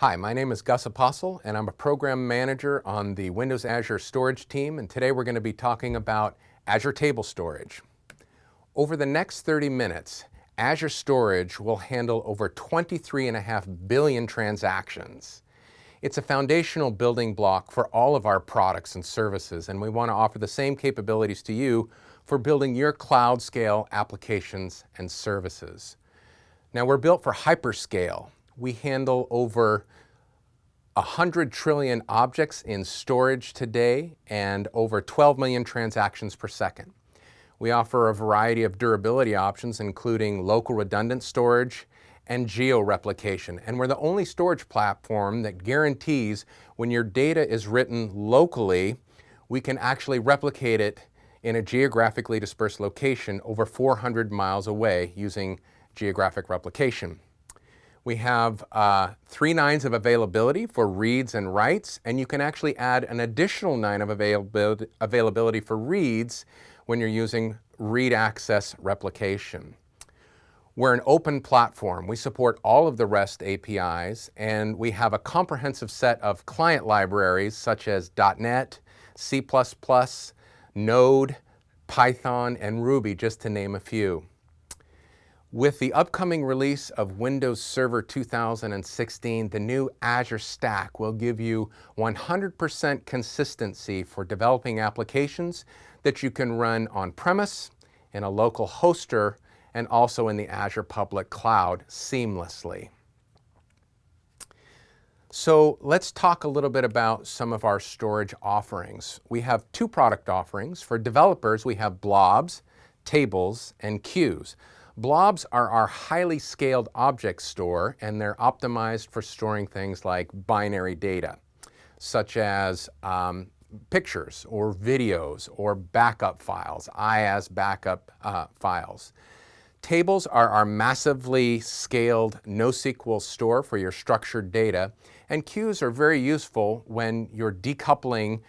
Hi, my name is Gus Apostle, and I'm a program manager on the Windows Azure storage team, and today we're going to be talking about Azure Table Storage. Over the next 30 minutes, Azure Storage will handle over 23.5 billion transactions. It's a foundational building block for all of our products and services, and we want to offer the same capabilities to you for building your cloud-scale applications and services. Now, we're built for hyperscale. We handle over 100 trillion objects in storage today and over 12 million transactions per second. We offer a variety of durability options, including local redundant storage and geo-replication. And we're the only storage platform that guarantees when your data is written locally, we can actually replicate it in a geographically dispersed location over 400 miles away using geographic replication. We have 3 nines of availability for reads and writes, and you can actually add an additional 9 of availability for reads when you're using read access replication. We're an open platform. We support all of the REST APIs, and we have a comprehensive set of client libraries such as .NET, C++, Node, Python, and Ruby, just to name a few. With the upcoming release of Windows Server 2016, the new Azure Stack will give you 100% consistency for developing applications that you can run on-premise, in a local hoster, and also in the Azure public cloud seamlessly. So let's talk a little bit about some of our storage offerings. We have 2 product offerings. For developers, we have blobs, tables, and queues. Blobs are our highly scaled object store, and they're optimized for storing things like binary data, such as pictures or videos or backup files, IaaS backup files. Tables are our massively scaled NoSQL store for your structured data, and queues are very useful when you're decoupling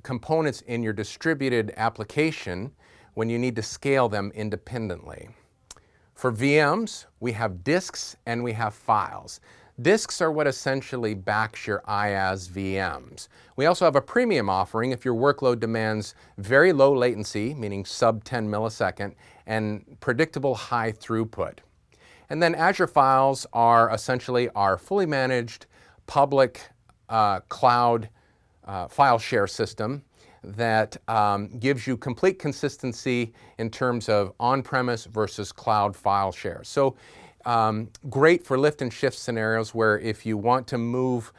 components in your distributed application when you need to scale them independently. For VMs, we have disks and we have files. Disks are what essentially backs your IaaS VMs. We also have a premium offering if your workload demands very low latency, meaning sub 10 millisecond, and predictable high throughput. And then Azure Files are essentially our fully managed public cloud file share system that gives you complete consistency in terms of on-premise versus cloud file share. So great for lift and shift scenarios where if you want to move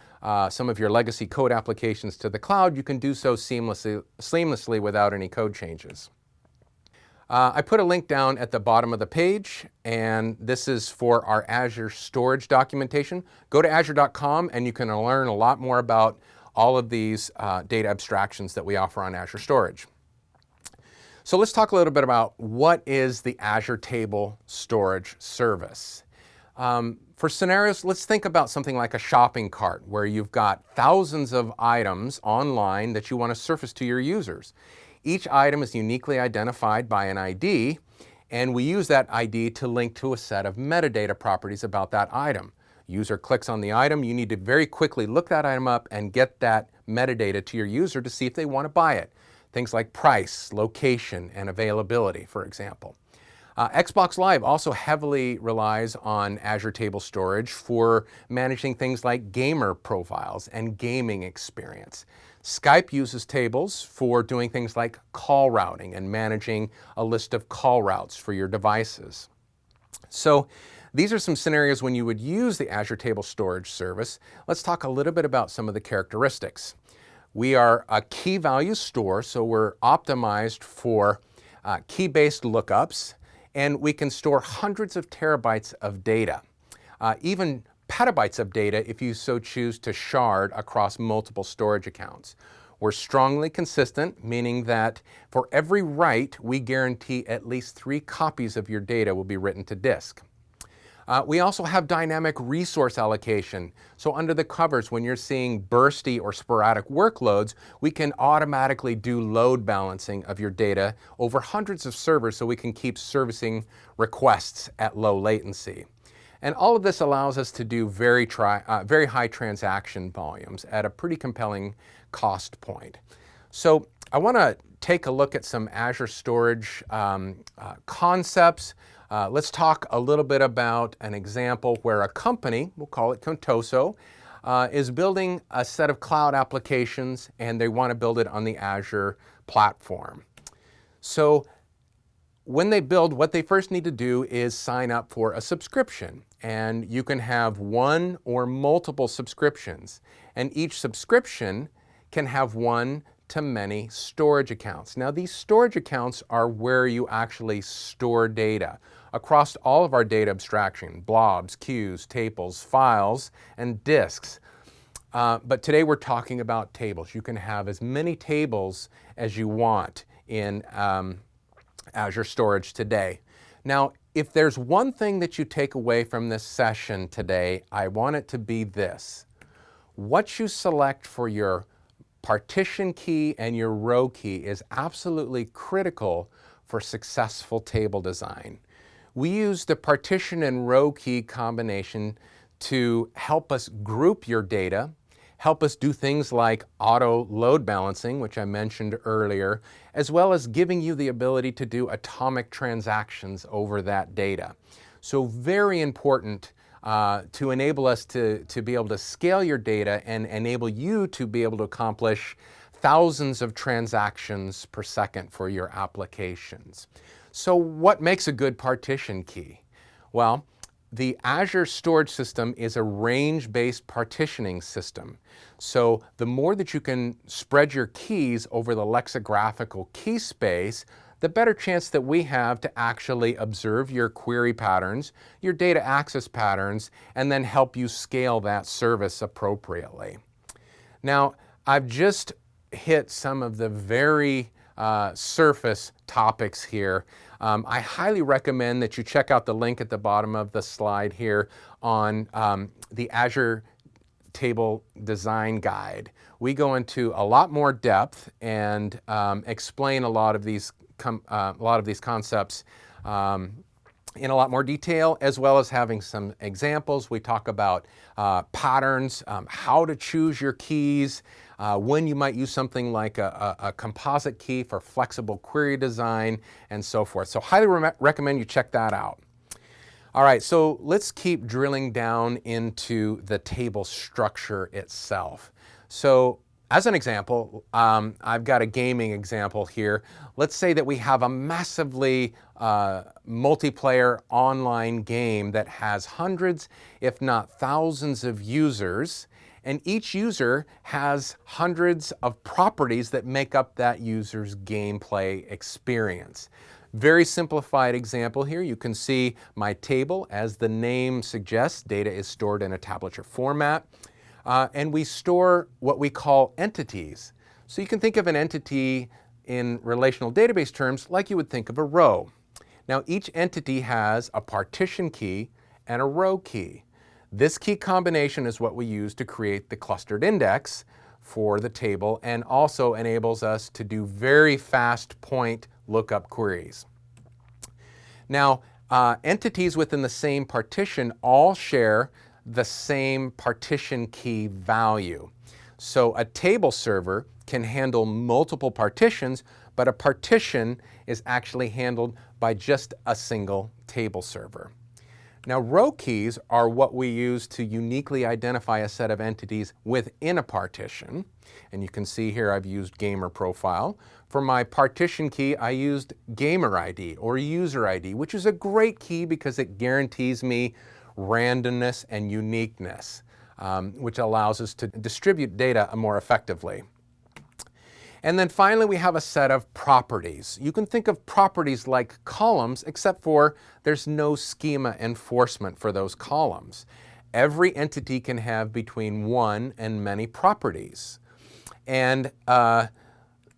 some of your legacy code applications to the cloud, you can do so seamlessly without any code changes. I put a link down at the bottom of the page, and this is for our Azure storage documentation. Go to azure.com and you can learn a lot more about all of these data abstractions that we offer on Azure Storage. So let's talk a little bit about what is the Azure Table Storage service. For scenarios, let's think about something like a shopping cart where you've got thousands of items online that you want to surface to your users. Each item is uniquely identified by an ID, and we use that ID to link to a set of metadata properties about that item. User clicks on the item, you need to very quickly look that item up and get that metadata to your user to see if they want to buy it. Things like price, location, and availability, for example. Xbox Live also heavily relies on Azure Table Storage for managing things like gamer profiles and gaming experience. Skype uses tables for doing things like call routing and managing a list of call routes for your devices. So these are some scenarios when you would use the Azure Table Storage service. Let's talk a little bit about some of the characteristics. We are a key value store, so we're optimized for key-based lookups, and we can store hundreds of terabytes of data, even petabytes of data if you so choose to shard across multiple storage accounts. We're strongly consistent, meaning that for every write, we guarantee at least 3 copies of your data will be written to disk. We also have dynamic resource allocation. So under the covers, when you're seeing bursty or sporadic workloads, we can automatically do load balancing of your data over hundreds of servers so we can keep servicing requests at low latency. And all of this allows us to do very high transaction volumes at a pretty compelling cost point. So I want to take a look at some Azure storage concepts. Let's talk a little bit about an example where a company, we'll call it Contoso, is building a set of cloud applications and they want to build it on the Azure platform. So when they build, what they first need to do is sign up for a subscription. And you can have one or multiple subscriptions. And each subscription can have one to many storage accounts. Now, these storage accounts are where you actually store data across all of our data abstraction: blobs, queues, tables, files, and disks. But today we're talking about tables. You can have as many tables as you want in Azure storage today. Now, if there's one thing that you take away from this session today, I want it to be this: what you select for your partition key and your row key is absolutely critical for successful table design. We use the partition and row key combination to help us group your data, help us do things like auto load balancing, which I mentioned earlier, as well as giving you the ability to do atomic transactions over that data. So very important to enable us to be able to scale your data and enable you to be able to accomplish thousands of transactions per second for your applications. So what makes a good partition key? Well, the Azure storage system is a range-based partitioning system. So the more that you can spread your keys over the lexicographical key space, the better chance that we have to actually observe your query patterns, your data access patterns, and then help you scale that service appropriately. Now, I've just hit some of the very surface topics here. I highly recommend that you check out the link at the bottom of the slide here on the Azure Table Design Guide. We go into a lot more depth and explain a lot of these concepts in a lot more detail, as well as having some examples. We talk about patterns, how to choose your keys, when you might use something like a composite key for flexible query design, and so forth. So highly recommend you check that out. All right, so let's keep drilling down into the table structure itself. So as an example, I've got a gaming example here. Let's say that we have a massively multiplayer online game that has hundreds, if not thousands of users, and each user has hundreds of properties that make up that user's gameplay experience. Very simplified example here. You can see my table. As the name suggests, data is stored in a tabular format. And we store what we call entities. So you can think of an entity in relational database terms like you would think of a row. Now, each entity has a partition key and a row key. This key combination is what we use to create the clustered index for the table and also enables us to do very fast point lookup queries. Now, entities within the same partition all share the same partition key value. So a table server can handle multiple partitions, but a partition is actually handled by just a single table server. Now, row keys are what we use to uniquely identify a set of entities within a partition. And you can see here I've used gamer profile. For my partition key, I used gamer ID or user ID, which is a great key because it guarantees me randomness and uniqueness, which allows us to distribute data more effectively. And then finally, we have a set of properties. You can think of properties like columns, except for there's no schema enforcement for those columns. Every entity can have between one and many properties. And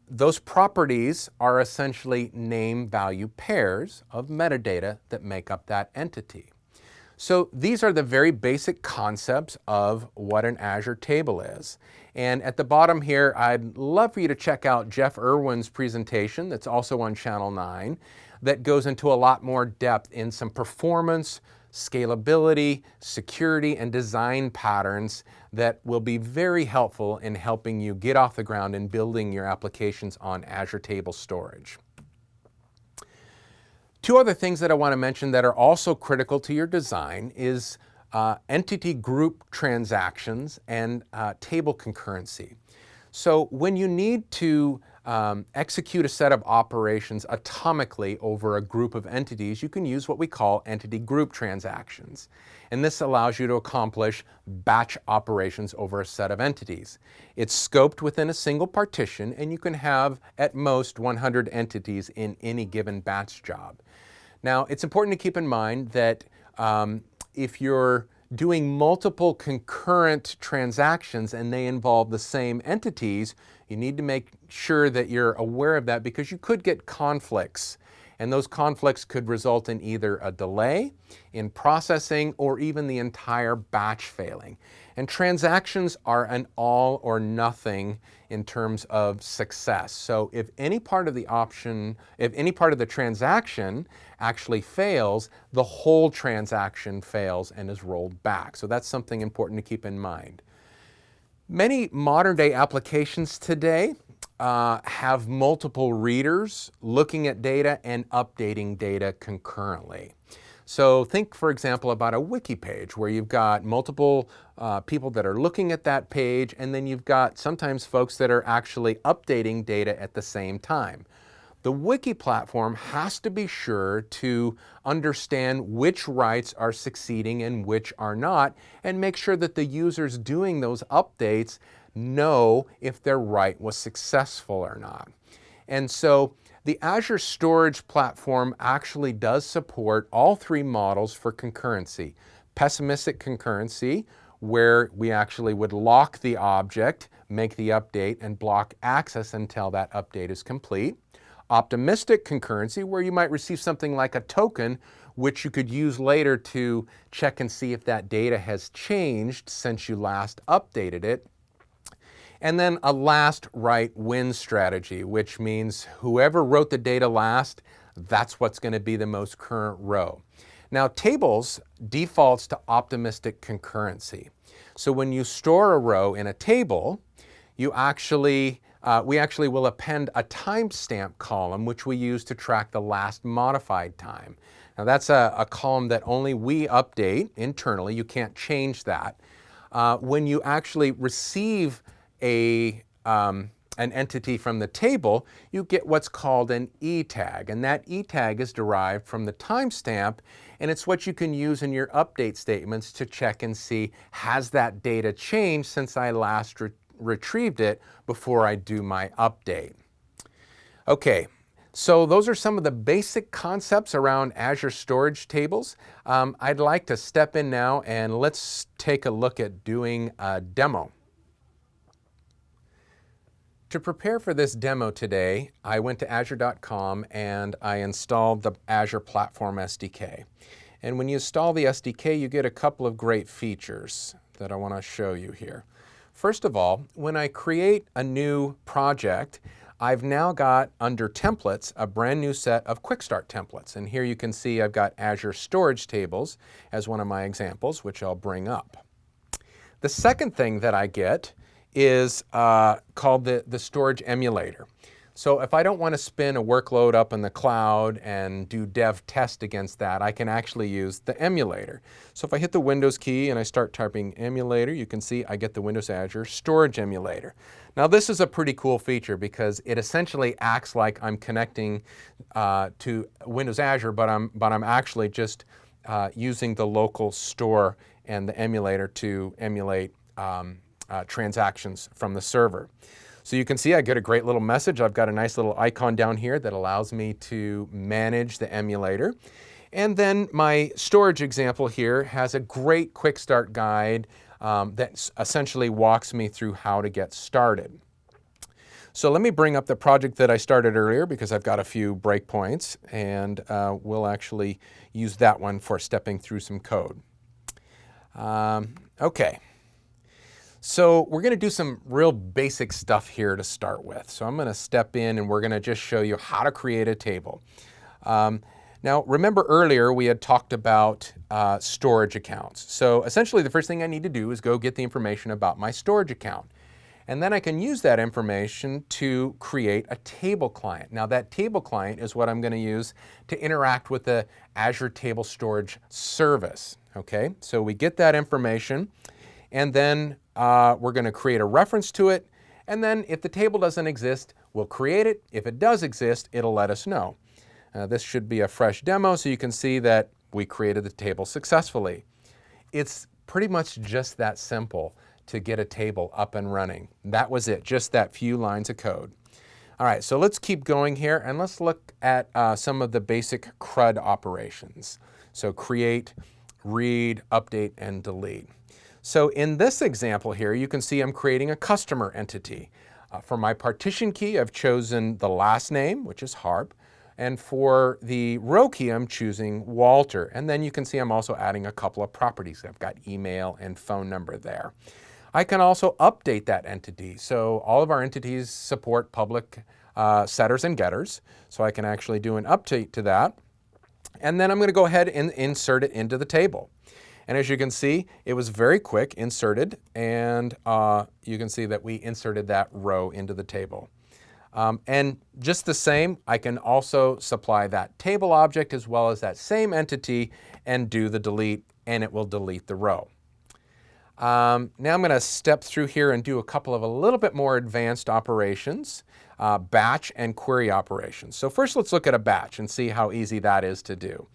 those properties are essentially name-value pairs of metadata that make up that entity. So these are the very basic concepts of what an Azure table is. And at the bottom here, I'd love for you to check out Jeff Irwin's presentation that's also on Channel 9 that goes into a lot more depth in some performance, scalability, security, and design patterns that will be very helpful in helping you get off the ground and building your applications on Azure Table Storage. Two other things that I want to mention that are also critical to your design is entity group transactions and table concurrency. So when you need to execute a set of operations atomically over a group of entities, you can use what we call entity group transactions. And this allows you to accomplish batch operations over a set of entities. It's scoped within a single partition, and you can have at most 100 entities in any given batch job. Now, it's important to keep in mind that if you're doing multiple concurrent transactions and they involve the same entities, you need to make sure that you're aware of that, because you could get conflicts. And those conflicts could result in either a delay in processing or even the entire batch failing. And transactions are an all or nothing in terms of success. So if any part of the transaction actually fails, the whole transaction fails and is rolled back. So that's something important to keep in mind. Many modern day applications today have multiple readers looking at data and updating data concurrently. So think, for example, about a wiki page where you've got multiple people that are looking at that page, and then you've got sometimes folks that are actually updating data at the same time. The wiki platform has to be sure to understand which writes are succeeding and which are not, and make sure that the users doing those updates know if their write was successful or not. And so the Azure Storage Platform actually does support all three models for concurrency. Pessimistic concurrency, where we actually would lock the object, make the update, and block access until that update is complete. Optimistic concurrency, where you might receive something like a token, which you could use later to check and see if that data has changed since you last updated it. And then a last write win strategy, which means whoever wrote the data last, that's what's going to be the most current row. Now, tables defaults to optimistic concurrency. So when you store a row in a table, we actually will append a timestamp column, which we use to track the last modified time. Now, that's a column that only we update internally. You can't change that. When you actually receive an entity from the table, you get what's called an E tag, and that E tag is derived from the timestamp, and it's what you can use in your update statements to check and see, has that data changed since I last retrieved it before I do my update. Okay, so those are some of the basic concepts around Azure Storage Tables. I'd like to step in now and let's take a look at doing a demo. To prepare for this demo today, I went to azure.com and I installed the Azure Platform SDK. And when you install the SDK, you get a couple of great features that I want to show you here. First of all, when I create a new project, I've now got under templates a brand new set of quick start templates. And here you can see I've got Azure Storage Tables as one of my examples, which I'll bring up. The second thing that I get is called the storage emulator. So if I don't want to spin a workload up in the cloud and do dev test against that, I can actually use the emulator. So if I hit the Windows key and I start typing emulator, you can see I get the Windows Azure Storage Emulator. Now this is a pretty cool feature because it essentially acts like I'm connecting to Windows Azure, but I'm actually just using the local store and the emulator to emulate transactions from the server. So you can see I get a great little message. I've got a nice little icon down here that allows me to manage the emulator. And then my storage example here has a great quick start guide that essentially walks me through how to get started. So let me bring up the project that I started earlier because I've got a few breakpoints, and we'll actually use that one for stepping through some code. Okay. So we're going to do some real basic stuff here to start with. So I'm going to step in and we're going to just show you how to create a table. Now, remember earlier we had talked about storage accounts. So essentially the first thing I need to do is go get the information about my storage account. And then I can use that information to create a table client. Now that table client is what I'm going to use to interact with the Azure Table Storage service. Okay, so we get that information, and then we're going to create a reference to it. And then if the table doesn't exist, we'll create it. If it does exist, it'll let us know. This should be a fresh demo, so you can see that we created the table successfully. It's pretty much just that simple to get a table up and running. That was it, just that few lines of code. All right, so let's keep going here and let's look at some of the basic CRUD operations. So create, read, update, and delete. So in this example here, you can see I'm creating a customer entity. For my partition key, I've chosen the last name, which is Harp. And for the row key, I'm choosing Walter. And then you can see I'm also adding a couple of properties. I've got email and phone number there. I can also update that entity. So all of our entities support public setters and getters. So I can actually do an update to that. And then I'm going to go ahead and insert it into the table. And as you can see, it was very quick, inserted, and you can see that we inserted that row into the table. And just the same, I can also supply that table object as well as that same entity and do the delete, and it will delete the row. Now I'm going to step through here and do a couple of a little bit more advanced operations, batch and query operations. So first let's look at a batch and see how easy that is to do.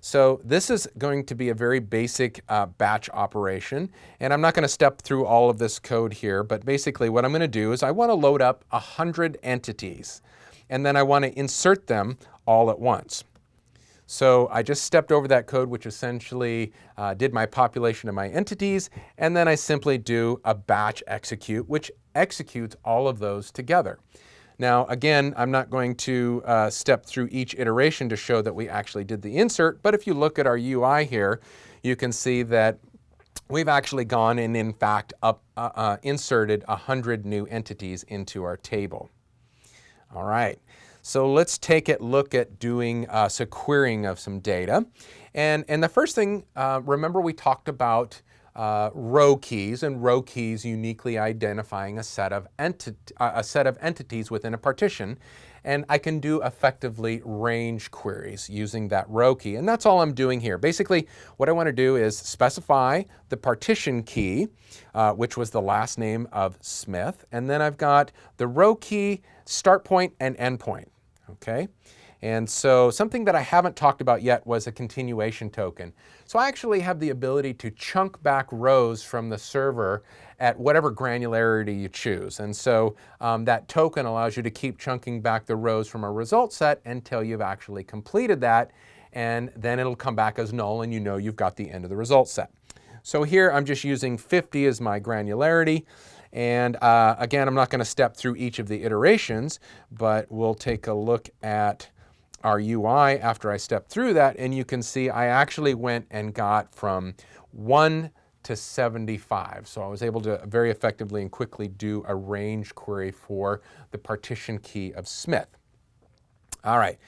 So this is going to be a very basic batch operation, and I'm not going to step through all of this code here, but basically what I'm going to do is I want to load up 100 entities, and then I want to insert them all at once. So I just stepped over that code, which essentially did my population of my entities, and then I simply do a batch execute, which executes all of those together. Now, again, I'm not going to step through each iteration to show that we actually did the insert, but if you look at our UI here, you can see that we've actually gone and in fact inserted 100 new entities into our table. All right, so let's take a look at doing some querying of some data. And the first thing, remember we talked about row keys, and row keys uniquely identifying a set of entities within a partition, and I can do effectively range queries using that row key, and that's all I'm doing here. Basically, what I want to do is specify the partition key, which was the last name of Smith, and then I've got the row key, start point, and end point. Okay. And so something that I haven't talked about yet was a continuation token. So I actually have the ability to chunk back rows from the server at whatever granularity you choose. And so that token allows you to keep chunking back the rows from a result set until you've actually completed that. And then it'll come back as null and you know you've got the end of the result set. So here I'm just using 50 as my granularity. And again, I'm not going to step through each of the iterations, but we'll take a look at our UI after I step through that, and you can see I actually went and got from 1 to 75. So I was able to very effectively and quickly do a range query for the partition key of Smith. All right.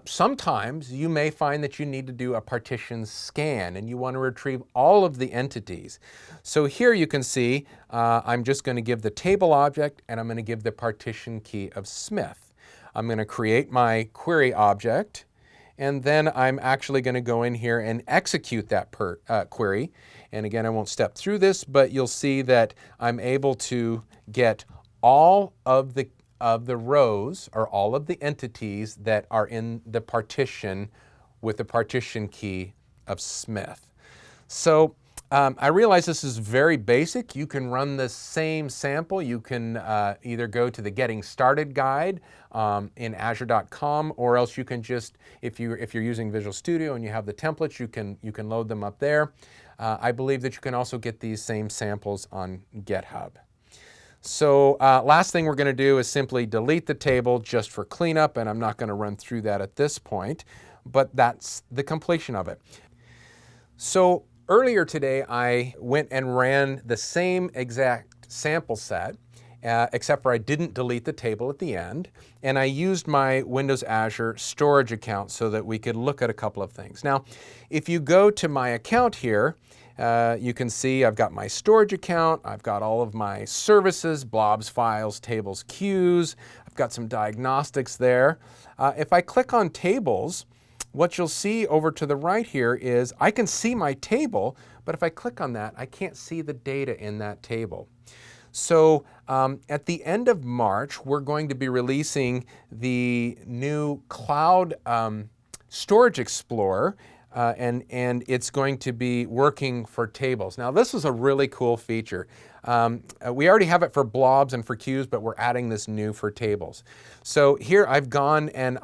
Sometimes you may find that you need to do a partition scan and you want to retrieve all of the entities. So here you can see I'm just going to give the table object and I'm going to give the partition key of Smith. I'm going to create my query object, and then I'm actually going to go in here and execute that query. And again, I won't step through this, but you'll see that I'm able to get all of the rows or all of the entities that are in the partition with the partition key of Smith. So I realize this is very basic. You can run the same sample. You can either go to the Getting Started guide in Azure.com, or else you can just, if you're using Visual Studio and you have the templates, you can load them up there. I believe that you can also get these same samples on GitHub. So last thing we're going to do is simply delete the table just for cleanup, and I'm not going to run through that at this point, but that's the completion of it. So earlier today, I went and ran the same exact sample set, except for I didn't delete the table at the end. And I used my Windows Azure storage account so that we could look at a couple of things. Now, if you go to my account here, you can see I've got my storage account, I've got all of my services, blobs, files, tables, queues, I've got some diagnostics there. If I click on tables, what you'll see over to the right here is I can see my table, but if I click on that, I can't see the data in that table. So at the end of March, we're going to be releasing the new Cloud Storage Explorer, and it's going to be working for tables. Now, this is a really cool feature. We already have it for blobs and for queues, but we're adding this new for tables. So here I've gone and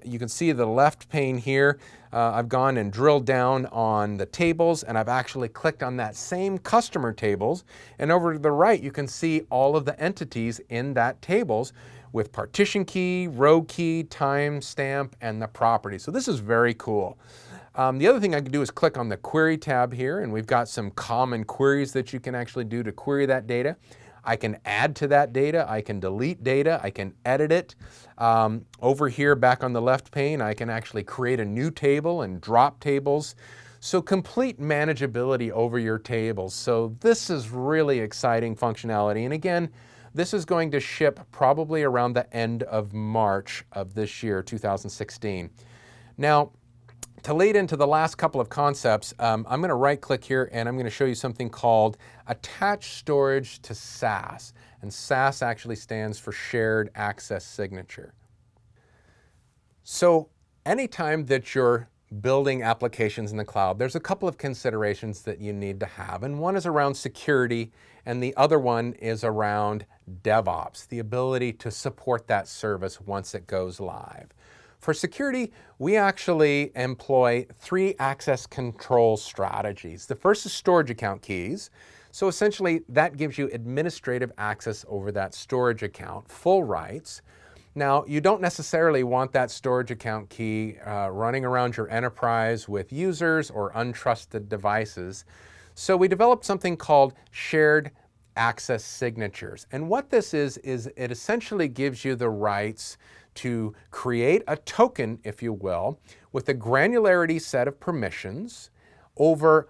you can see the left pane here, I've gone and drilled down on the tables, and I've actually clicked on that same customer tables. And over to the right, you can see all of the entities in that tables with partition key, row key, timestamp, and the property. So this is very cool. The other thing I can do is click on the query tab here, and we've got some common queries that you can actually do to query that data. I can add to that data, I can delete data, I can edit it. Over here back on the left pane, I can actually create a new table and drop tables. So complete manageability over your tables. So this is really exciting functionality. And again, this is going to ship probably around the end of March of this year, 2016. Now, to lead into the last couple of concepts, I'm going to right click here and I'm going to show you something called Attach Storage to SAS. And SAS actually stands for Shared Access Signature. So anytime that you're building applications in the cloud, there's a couple of considerations that you need to have. And one is around security, and the other one is around DevOps, the ability to support that service once it goes live. For security, we actually employ 3 access control strategies. The first is storage account keys. So essentially, that gives you administrative access over that storage account, full rights. Now, you don't necessarily want that storage account key running around your enterprise with users or untrusted devices. So we developed something called shared access signatures. And what this is it essentially gives you the rights to create a token, if you will, with a granularity set of permissions over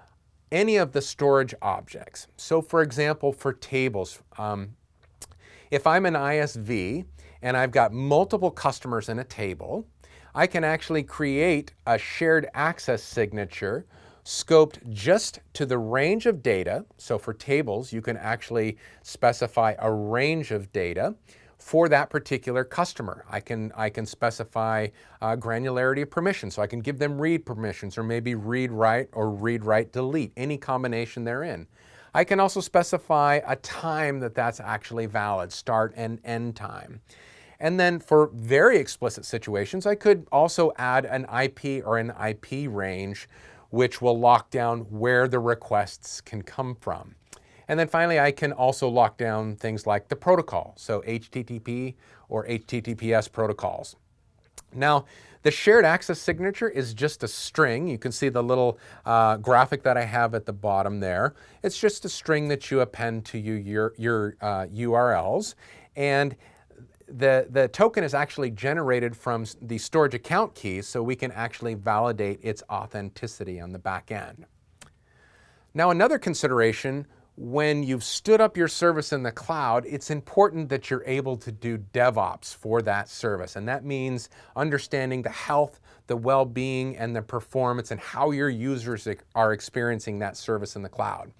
any of the storage objects. So for example, for tables, if I'm an ISV and I've got multiple customers in a table, I can actually create a shared access signature scoped just to the range of data. So for tables, you can actually specify a range of data for that particular customer. I can specify granularity of permission, so I can give them read permissions or maybe read write or read write delete, any combination therein. I can also specify a time that's actually valid, start and end time. And then for very explicit situations, I could also add an IP or an IP range, which will lock down where the requests can come from. And then finally, I can also lock down things like the protocol, so HTTP or HTTPS protocols. Now, the shared access signature is just a string. You can see the little graphic that I have at the bottom there. It's just a string that you append to your URLs. And the token is actually generated from the storage account keys, so we can actually validate its authenticity on the back end. Now, another consideration, when you've stood up your service in the cloud, it's important that you're able to do DevOps for that service. And that means understanding the health, the well-being, and the performance, and how your users are experiencing that service in the cloud.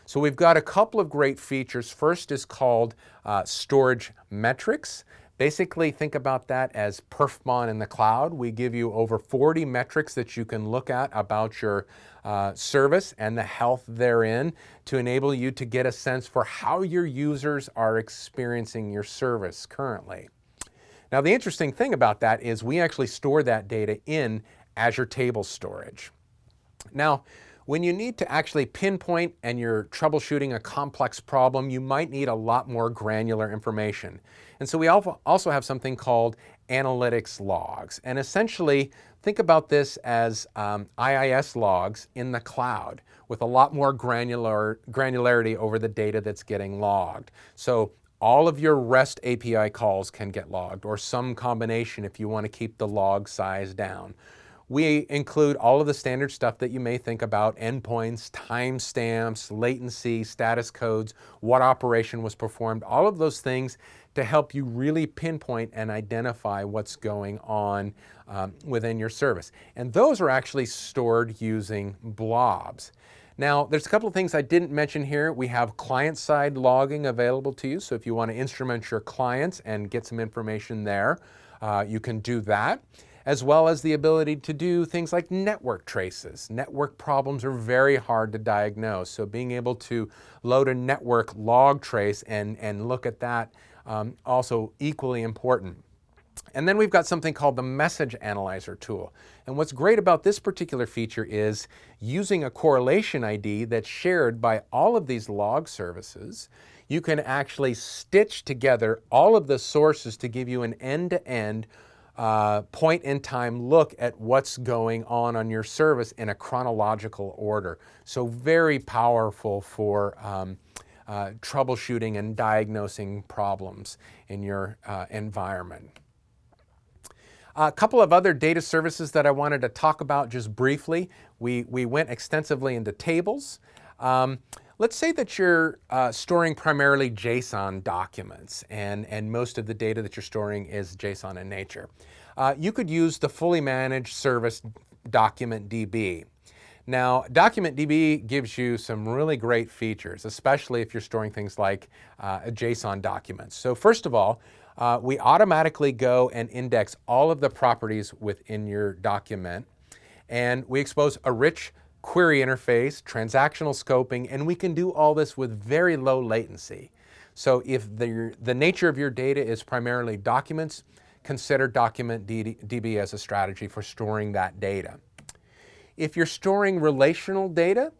So we've got a couple of great features. First is called storage metrics. Basically, think about that as perfmon in the cloud. We give you over 40 metrics that you can look at about your service and the health therein to enable you to get a sense for how your users are experiencing your service currently. Now, the interesting thing about that is we actually store that data in Azure Table Storage. Now, when you need to actually pinpoint and you're troubleshooting a complex problem, you might need a lot more granular information. And so we also have something called analytics logs. And essentially, think about this as IIS logs in the cloud with a lot more granularity over the data that's getting logged. So all of your REST API calls can get logged, or some combination if you want to keep the log size down. We include all of the standard stuff that you may think about: endpoints, timestamps, latency, status codes, what operation was performed, all of those things to help you really pinpoint and identify what's going on within your service. And those are actually stored using blobs. Now, there's a couple of things I didn't mention here. We have client-side logging available to you, so if you want to instrument your clients and get some information there, you can do that, as well as the ability to do things like network traces. Network problems are very hard to diagnose, so being able to load a network log trace and look at that also equally important. And then we've got something called the Message Analyzer tool. And what's great about this particular feature is using a correlation ID that's shared by all of these log services, you can actually stitch together all of the sources to give you an end-to-end point-in-time look at what's going on your service in a chronological order. So very powerful for troubleshooting and diagnosing problems in your environment. A couple of other data services that I wanted to talk about just briefly. We went extensively into tables. Let's say that you're storing primarily JSON documents, and most of the data that you're storing is JSON in nature. You could use the fully managed service DocumentDB. Now, DocumentDB gives you some really great features, especially if you're storing things like JSON documents. So first of all, we automatically go and index all of the properties within your document, and we expose a rich query interface, transactional scoping, and we can do all this with very low latency. So if the nature of your data is primarily documents, consider DocumentDB as a strategy for storing that data. If you're storing relational data,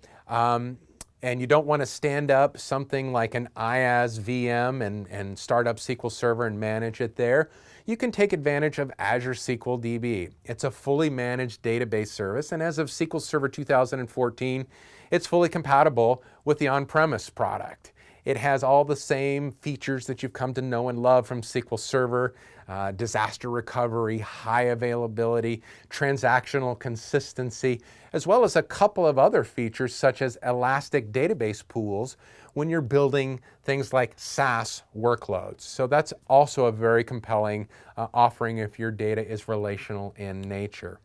and you don't want to stand up something like an IaaS VM and start up SQL Server and manage it there, you can take advantage of Azure SQL DB. It's a fully managed database service, and as of SQL Server 2014, it's fully compatible with the on-premise product. It has all the same features that you've come to know and love from SQL Server: disaster recovery, high availability, transactional consistency, as well as a couple of other features such as elastic database pools when you're building things like SaaS workloads. So that's also a very compelling offering if your data is relational in nature.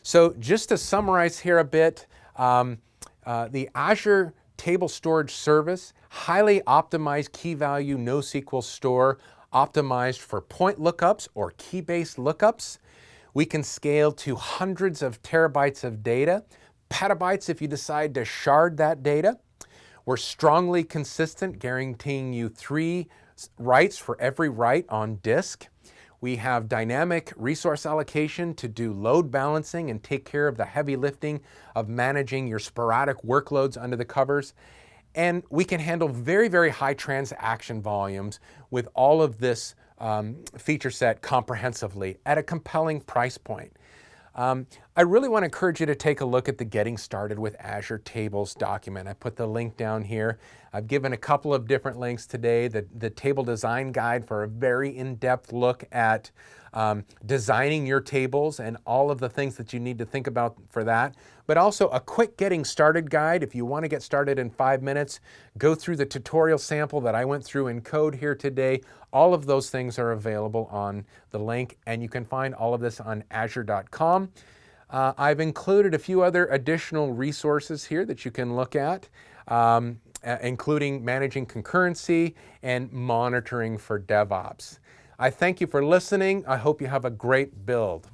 So just to summarize here a bit, the Azure Table Storage Service, highly optimized key value NoSQL store, optimized for point lookups or key-based lookups. We can scale to hundreds of terabytes of data, petabytes if you decide to shard that data. We're strongly consistent, guaranteeing you 3 writes for every write on disk. We have dynamic resource allocation to do load balancing and take care of the heavy lifting of managing your sporadic workloads under the covers. And we can handle very, very high transaction volumes with all of this feature set comprehensively at a compelling price point. I really want to encourage you to take a look at the Getting Started with Azure Tables document. I put the link down here. I've given a couple of different links today. The table design guide for a very in-depth look at designing your tables and all of the things that you need to think about for that. But also a quick getting started guide. If you want to get started in 5 minutes, go through the tutorial sample that I went through in code here today. All of those things are available on the link, and you can find all of this on azure.com. I've included a few other additional resources here that you can look at, including managing concurrency and monitoring for DevOps. I thank you for listening. I hope you have a great build.